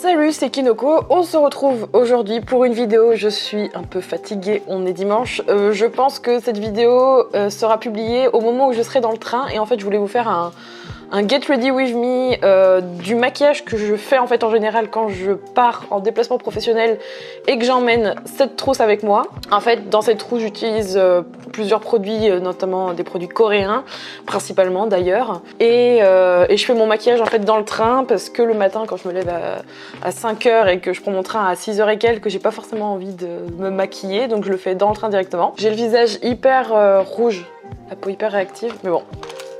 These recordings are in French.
Salut, c'est Kinoko, on se retrouve aujourd'hui pour une vidéo. Je suis un peu fatiguée, on est dimanche. Je pense que cette vidéo sera publiée au moment où je serai dans le train et en fait je voulais vous faire un Get Ready With Me du maquillage que je fais en fait en général quand je pars en déplacement professionnel et que j'emmène cette trousse avec moi. En fait dans cette trousse j'utilise plusieurs produits, notamment des produits coréens principalement d'ailleurs, et je fais mon maquillage en fait dans le train parce que le matin quand je me lève à 5h et que je prends mon train à 6h et quelques, j'ai pas forcément envie de me maquiller, donc je le fais dans le train directement. J'ai le visage hyper rouge, la peau hyper réactive, mais bon.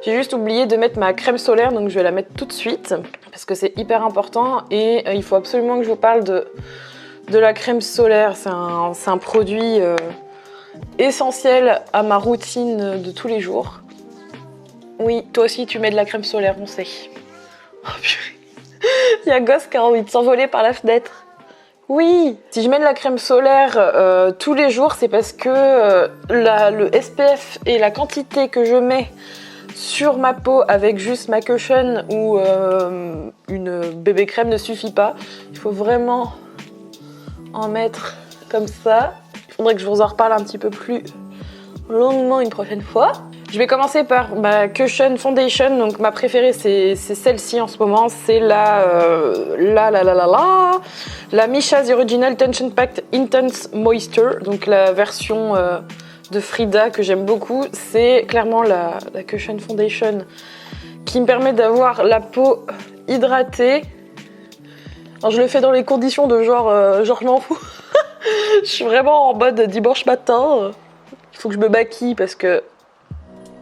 J'ai juste oublié de mettre ma crème solaire, donc je vais la mettre tout de suite parce que c'est hyper important et il faut absolument que je vous parle de la crème solaire. C'est un produit essentiel à ma routine de tous les jours. Oui, toi aussi tu mets de la crème solaire, on sait. Oh purée. Il y a Gosse qui a envie de s'envoler par la fenêtre. Oui, si je mets de la crème solaire tous les jours, c'est parce que le SPF et la quantité que je mets sur ma peau avec juste ma cushion ou une bébé crème ne suffit pas. Il faut vraiment en mettre comme ça. Il faudrait que je vous en reparle un petit peu plus longuement une prochaine fois. Je vais commencer par ma cushion foundation. Donc ma préférée c'est celle-ci en ce moment. C'est la Missha's Original Tension Packed Intense Moisture. Donc la version de Frida que j'aime beaucoup, c'est clairement la Cushion Foundation qui me permet d'avoir la peau hydratée. Alors je le fais dans les conditions de genre je m'en fous. Je suis vraiment en mode dimanche matin. Il faut que je me maquille parce que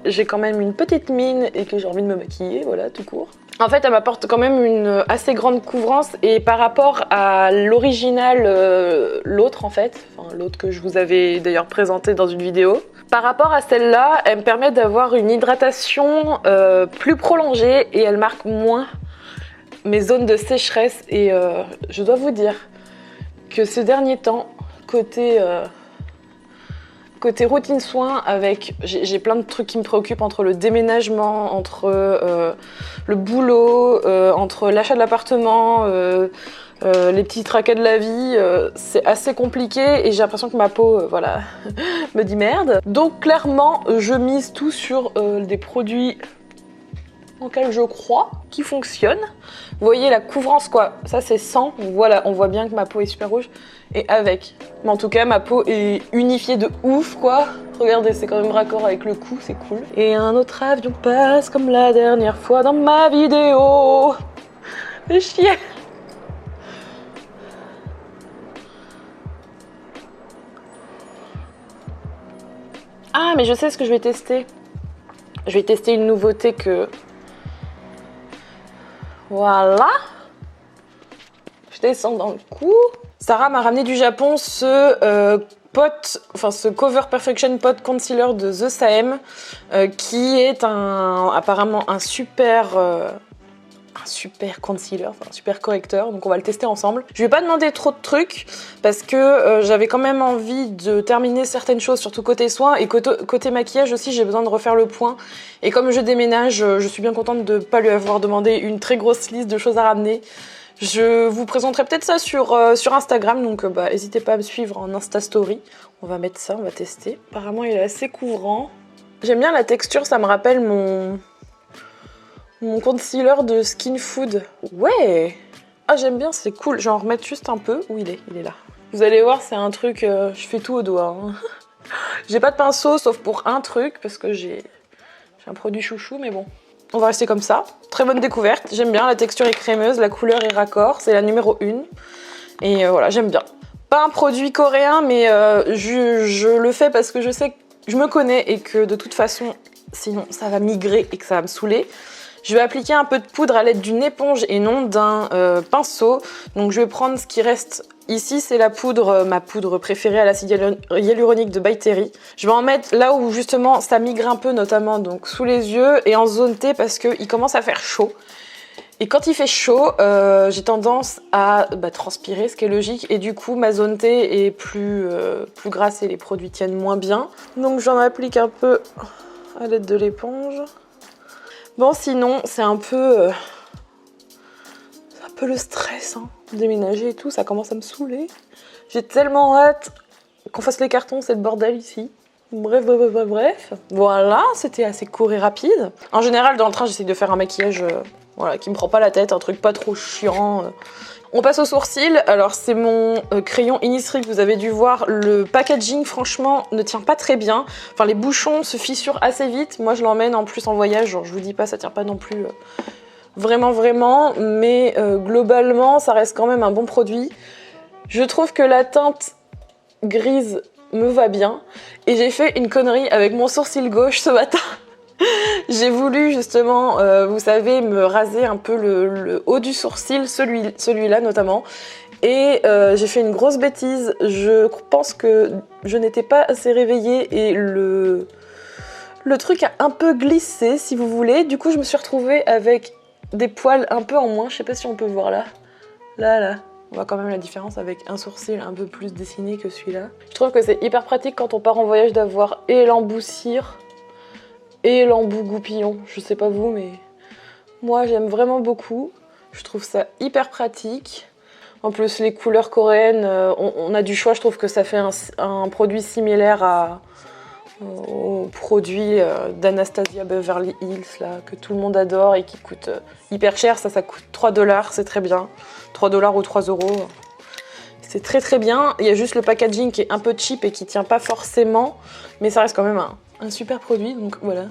j'ai quand même une petite mine et que j'ai envie de me maquiller, voilà, tout court. En fait, elle m'apporte quand même une assez grande couvrance et par rapport à l'original, l'autre en fait, enfin l'autre que je vous avais d'ailleurs présenté dans une vidéo, par rapport à celle-là, elle me permet d'avoir une hydratation plus prolongée et elle marque moins mes zones de sécheresse et je dois vous dire que ces derniers temps, côté routine soins, j'ai plein de trucs qui me préoccupent entre le déménagement, entre le boulot, entre l'achat de l'appartement, les petits tracas de la vie, c'est assez compliqué et j'ai l'impression que ma peau, voilà, me dit merde. Donc clairement, je mise tout sur des produits auxquels je crois, qui fonctionnent. Vous voyez la couvrance quoi, ça c'est sans, voilà, on voit bien que ma peau est super rouge. Et avec. Mais en tout cas, ma peau est unifiée de ouf, quoi. Regardez, c'est quand même raccord avec le cou, c'est cool. Et un autre avion passe comme la dernière fois dans ma vidéo. Fais chier. Ah, mais je sais ce que je vais tester. Je vais tester une nouveauté que... Voilà. Je descends dans le cou. Sarah m'a ramené du Japon ce Cover Perfection Pot Concealer de The Same qui est apparemment un super concealer, enfin un super correcteur, donc on va le tester ensemble. Je vais pas demander trop de trucs parce que j'avais quand même envie de terminer certaines choses, surtout côté soins et côté maquillage aussi, j'ai besoin de refaire le point. Et comme je déménage, je suis bien contente de pas lui avoir demandé une très grosse liste de choses à ramener. Je vous présenterai peut-être ça sur Instagram, donc n'hésitez pas à me suivre en Insta Story. On va mettre ça, on va tester. Apparemment, il est assez couvrant. J'aime bien la texture, ça me rappelle mon concealer de Skin Food. Ouais. Ah, j'aime bien, c'est cool. Je vais en remettre juste un peu. Où il est là. Vous allez voir, c'est un truc, je fais tout au doigt. Hein. J'ai pas de pinceau, sauf pour un truc, parce que j'ai un produit chouchou, mais bon. On va rester comme ça. Très bonne découverte. J'aime bien, la texture est crémeuse, la couleur est raccord. C'est la numéro 1. Et voilà, j'aime bien. Pas un produit coréen, mais je le fais parce que je sais que je me connais et que de toute façon, sinon ça va migrer et que ça va me saouler. Je vais appliquer un peu de poudre à l'aide d'une éponge et non d'un pinceau. Donc je vais prendre ce qui reste ici, c'est la poudre, ma poudre préférée à l'acide hyaluronique de By Terry. Je vais en mettre là où justement ça migre un peu, notamment donc sous les yeux et en zone T parce qu'il commence à faire chaud. Et quand il fait chaud, j'ai tendance à transpirer, ce qui est logique. Et du coup, ma zone T est plus grasse et les produits tiennent moins bien. Donc j'en applique un peu à l'aide de l'éponge. Bon, sinon, c'est un peu peu le stress, hein. Déménager et tout, ça commence à me saouler. J'ai tellement hâte qu'on fasse les cartons, c'est le bordel ici. Bref. Voilà, c'était assez court et rapide. En général, dans le train, j'essaie de faire un maquillage voilà, qui me prend pas la tête, un truc pas trop chiant. On passe aux sourcils. Alors, c'est mon crayon Innisfree que vous avez dû voir. Le packaging, franchement, ne tient pas très bien. Enfin, les bouchons se fissurent assez vite. Moi, je l'emmène en plus en voyage. Genre, je vous dis pas, ça tient pas non plus vraiment. Mais globalement, ça reste quand même un bon produit. Je trouve que la teinte grise me va bien. Et j'ai fait une connerie avec mon sourcil gauche ce matin. J'ai voulu justement, vous savez, me raser un peu le haut du sourcil, celui-là notamment. Et j'ai fait une grosse bêtise. Je pense que je n'étais pas assez réveillée et le truc a un peu glissé, si vous voulez. Du coup, je me suis retrouvée avec des poils un peu en moins. Je sais pas si on peut voir là. Là. On voit quand même la différence avec un sourcil un peu plus dessiné que celui-là. Je trouve que c'est hyper pratique quand on part en voyage d'avoir et l'embout cire et l'embout goupillon. Je sais pas vous, mais moi j'aime vraiment beaucoup. Je trouve ça hyper pratique. En plus, les couleurs coréennes, on a du choix. Je trouve que ça fait un produit similaire au produit d'Anastasia Beverly Hills là, que tout le monde adore et qui coûte hyper cher. Ça coûte 3 $, c'est très bien. 3 $ ou 3 €. C'est très bien. Il y a juste le packaging qui est un peu cheap et qui tient pas forcément, mais ça reste quand même un super produit. Donc voilà.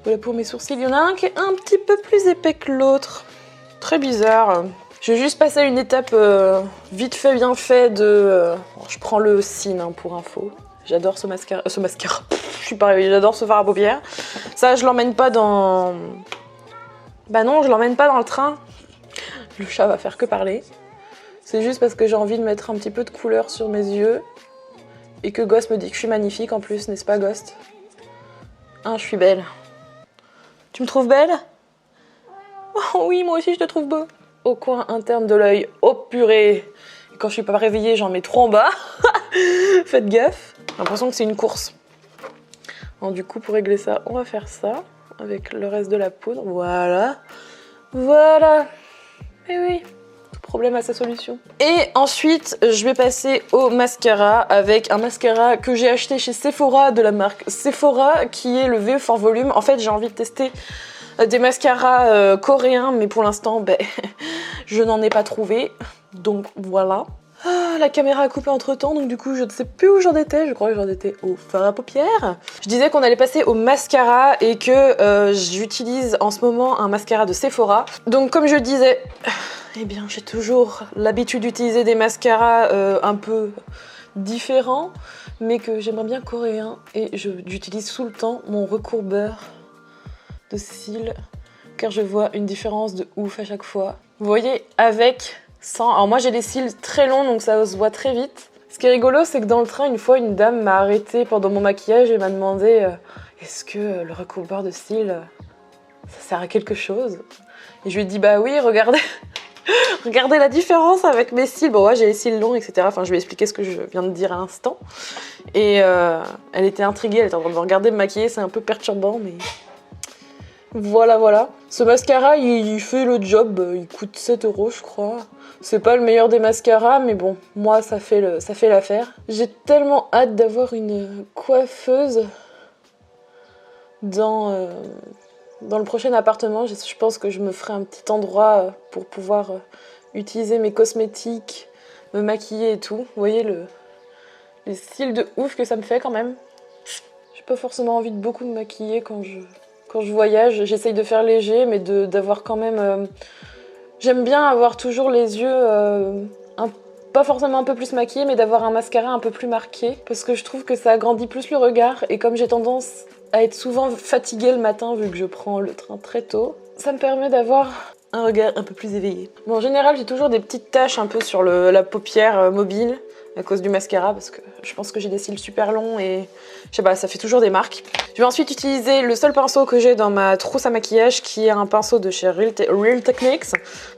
Voilà pour mes sourcils. Il y en a un qui est un petit peu plus épais que l'autre. Très bizarre. Je vais juste passer à une étape vite fait, bien fait de... je prends le Cine hein, pour info. J'adore ce mascara. Je suis pas réveillée. J'adore ce fard à paupières. Ça, je l'emmène pas dans... Bah non, je l'emmène pas dans le train. Le chat va faire que parler. C'est juste parce que j'ai envie de mettre un petit peu de couleur sur mes yeux. Et que Ghost me dit que je suis magnifique en plus, n'est-ce pas Ghost? Hein, je suis belle. Tu me trouves belle? Oh oui, moi aussi je te trouve beau. Au coin interne de l'œil, oh purée. Et quand je suis pas réveillée, j'en mets trop en bas. Faites gaffe. J'ai l'impression que c'est une course. Bon, du coup, pour régler ça, on va faire ça. Avec le reste de la poudre. Voilà. Voilà. Et oui. Tout problème a sa solution. Et ensuite, je vais passer au mascara avec un mascara que j'ai acheté chez Sephora de la marque Sephora qui est le VE for Volume. En fait, j'ai envie de tester des mascaras coréens, mais pour l'instant, je n'en ai pas trouvé. Donc voilà. Ah, la caméra a coupé entre temps, donc du coup je ne sais plus où j'en étais, je crois que j'en étais au fard à paupières. Je disais qu'on allait passer au mascara et que j'utilise en ce moment un mascara de Sephora. Donc comme je disais, eh bien j'ai toujours l'habitude d'utiliser des mascaras un peu différents, mais que j'aimerais bien coréen et j'utilise tout le temps mon recourbeur de cils car je vois une différence de ouf à chaque fois. Vous voyez, avec... Alors moi j'ai les cils très longs donc ça se voit très vite. Ce qui est rigolo c'est que dans le train une fois une dame m'a arrêtée pendant mon maquillage et m'a demandé est-ce que le recouvreur de cils ça sert à quelque chose? Et je lui ai dit bah oui regardez regardez la différence avec mes cils. Bon ouais j'ai les cils longs etc. Enfin je lui ai expliqué ce que je viens de dire à l'instant. Et elle était intriguée, elle était en train de me regarder me maquiller, c'est un peu perturbant mais... Voilà. Ce mascara, il fait le job, il coûte 7 € je crois. C'est pas le meilleur des mascaras, mais bon, moi ça fait l'affaire. J'ai tellement hâte d'avoir une coiffeuse dans le prochain appartement. Je pense que je me ferai un petit endroit pour pouvoir utiliser mes cosmétiques, me maquiller et tout. Vous voyez les cils de ouf que ça me fait quand même. J'ai pas forcément envie de beaucoup me maquiller quand je voyage. J'essaye de faire léger, mais d'avoir quand même... J'aime bien avoir toujours les yeux pas forcément un peu plus maquillés, mais d'avoir un mascara un peu plus marqué, parce que je trouve que ça agrandit plus le regard, et comme j'ai tendance à être souvent fatiguée le matin, vu que je prends le train très tôt, ça me permet d'avoir un regard un peu plus éveillé. Bon, en général, j'ai toujours des petites taches un peu sur la paupière mobile, à cause du mascara, parce que je pense que j'ai des cils super longs et je sais pas, ça fait toujours des marques. Je vais ensuite utiliser le seul pinceau que j'ai dans ma trousse à maquillage, qui est un pinceau de chez Real Techniques,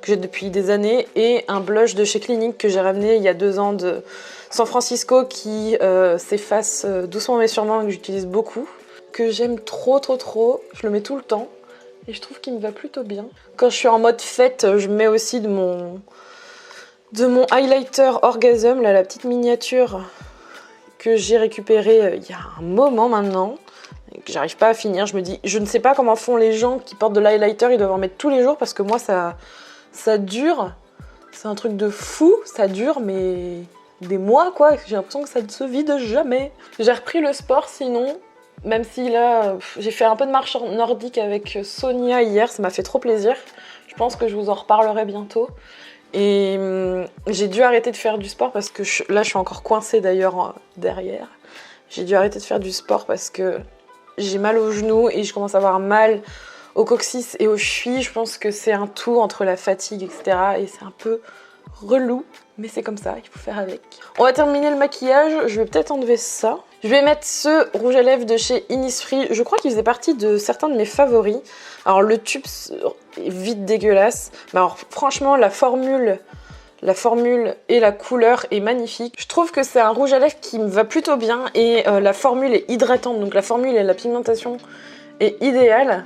que j'ai depuis des années, et un blush de chez Clinique que j'ai ramené il y a 2 ans de San Francisco, qui s'efface doucement mais sûrement, et que j'utilise beaucoup, que j'aime trop, je le mets tout le temps. Et je trouve qu'il me va plutôt bien. Quand je suis en mode fête, je mets aussi de mon highlighter Orgasm, là, la petite miniature que j'ai récupérée il y a un moment maintenant. Et que j'arrive pas à finir. Je me dis, je ne sais pas comment font les gens qui portent de l'highlighter, ils doivent en mettre tous les jours parce que moi ça dure. C'est un truc de fou, ça dure mais des mois quoi. J'ai l'impression que ça ne se vide jamais. J'ai repris le sport sinon. Même si là, j'ai fait un peu de marche nordique avec Sonia hier, ça m'a fait trop plaisir. Je pense que je vous en reparlerai bientôt. Et j'ai dû arrêter de faire du sport parce que là, je suis encore coincée d'ailleurs derrière. J'ai dû arrêter de faire du sport parce que j'ai mal aux genoux et je commence à avoir mal au coccyx et aux chevilles. Je pense que c'est un tout entre la fatigue, etc. Et c'est un peu relou, mais c'est comme ça, il faut faire avec. On va terminer le maquillage, je vais peut-être enlever ça. Je vais mettre ce rouge à lèvres de chez Innisfree, je crois qu'il faisait partie de certains de mes favoris. Alors le tube est vite dégueulasse, mais alors franchement la formule et la couleur est magnifique. Je trouve que c'est un rouge à lèvres qui me va plutôt bien et la formule est hydratante, donc la formule et la pigmentation est idéale.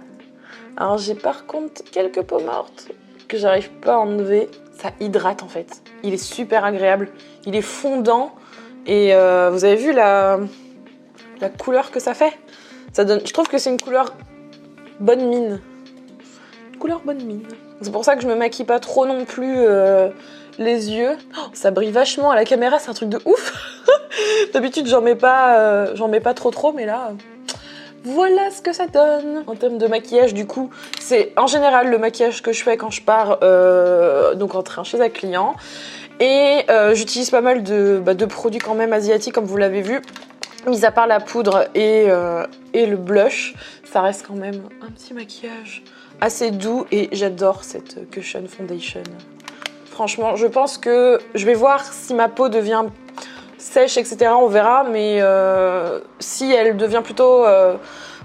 Alors j'ai par contre quelques peaux mortes que j'arrive pas à enlever. Ça hydrate en fait. Il est super agréable. Il est fondant. Et vous avez vu la couleur que ça fait? Ça donne, je trouve que c'est une couleur bonne mine. Une couleur bonne mine. C'est pour ça que je me maquille pas trop non plus les yeux. Oh, ça brille vachement à la caméra, c'est un truc de ouf. D'habitude j'en mets pas trop, mais là... Voilà ce que ça donne. En termes de maquillage, du coup, c'est en général le maquillage que je fais quand je pars donc en train chez un client. Et j'utilise pas mal de produits quand même asiatiques, comme vous l'avez vu. Mis à part la poudre et le blush, ça reste quand même un petit maquillage assez doux. Et j'adore cette Cushion Foundation. Franchement, je pense que je vais voir si ma peau devient... sèche, etc. On verra, mais si elle devient plutôt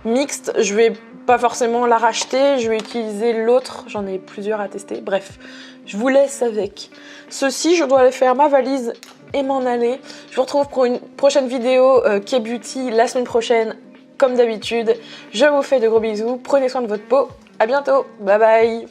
mixte, je vais pas forcément la racheter, je vais utiliser l'autre, j'en ai plusieurs à tester. Bref, je vous laisse avec ceci, je dois aller faire ma valise et m'en aller. Je vous retrouve pour une prochaine vidéo K-Beauty la semaine prochaine, comme d'habitude. Je vous fais de gros bisous, prenez soin de votre peau, à bientôt, bye bye.